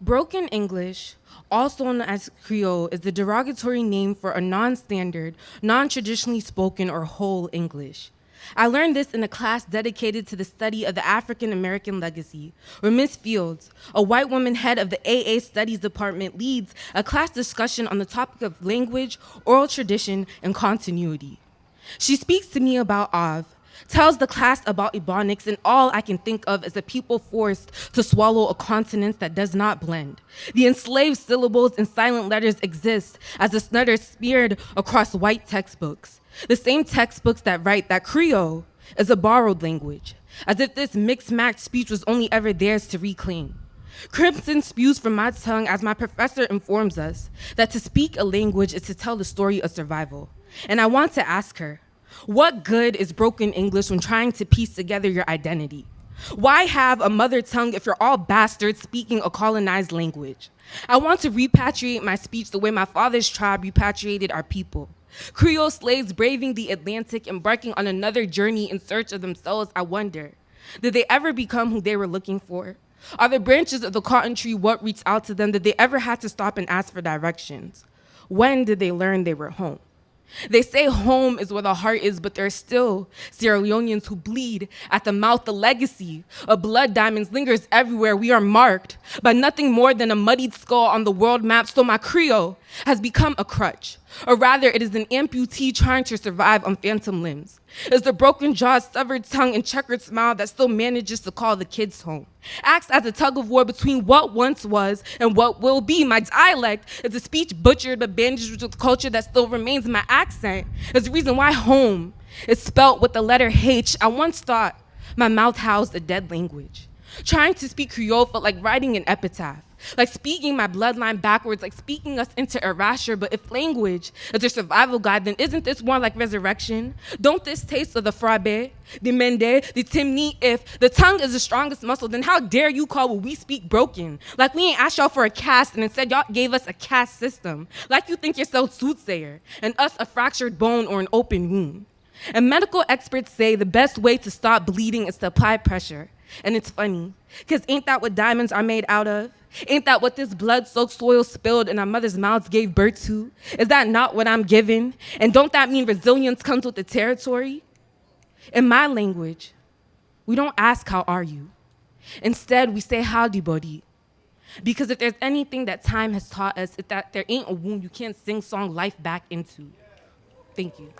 Broken English, also known as Creole, is the derogatory name for a non-standard, non-traditionally spoken or whole English. I learned this in a class dedicated to the study of the African American legacy, where Miss Fields, a white woman head of the AA Studies Department, leads a class discussion on the topic of language, oral tradition, and continuity. She speaks to me about Av, tells the class about Ebonics, and all I can think of is a people forced to swallow a consonant that does not blend. The enslaved syllables and silent letters exist as a snutter smeared across white textbooks. The same textbooks that write that Creole is a borrowed language, as if this mixed-matched speech was only ever theirs to reclaim. Crimson spews from my tongue as my professor informs us that to speak a language is to tell the story of survival. And I want to ask her, what good is broken English when trying to piece together your identity? Why have a mother tongue if you're all bastards speaking a colonized language? I want to repatriate my speech the way my father's tribe repatriated our people. Creole slaves braving the Atlantic, embarking on another journey in search of themselves. I wonder, did they ever become who they were looking for? Are the branches of the cotton tree what reached out to them? Did they ever have to stop and ask for directions? When did they learn they were home? They say home is where the heart is, but there are still Sierra Leoneans who bleed at the mouth. The legacy of blood diamonds lingers everywhere. We are marked by nothing more than a muddied skull on the world map, so my Creole has become a crutch, or rather it is an amputee trying to survive on phantom limbs. It's the broken jaw, severed tongue, and checkered smile that still manages to call the kids home. Acts as a tug of war between what once was and what will be. My dialect is a speech butchered but bandaged with the culture that still remains. My accent is the reason why home is spelt with the letter H. I once thought my mouth housed a dead language. Trying to speak Creole felt like writing an epitaph, like speaking my bloodline backwards, like speaking us into erasure. But if language is a survival guide, then isn't this more like resurrection? Don't this taste of the frabe, the mende, the timni? If the tongue is the strongest muscle, then how dare you call what we speak broken? Like we ain't asked y'all for a cast, and instead y'all gave us a caste system. Like you think yourself soothsayer, and us a fractured bone or an open wound. And medical experts say the best way to stop bleeding is to apply pressure. And it's funny, because ain't that what diamonds are made out of? Ain't that what this blood-soaked soil spilled in our mother's mouths gave birth to? Is that not what I'm given? And don't that mean resilience comes with the territory? In my language, we don't ask how are you. Instead, we say howdy buddy. Because if there's anything that time has taught us, it's that there ain't a wound you can't sing song life back into. Thank you.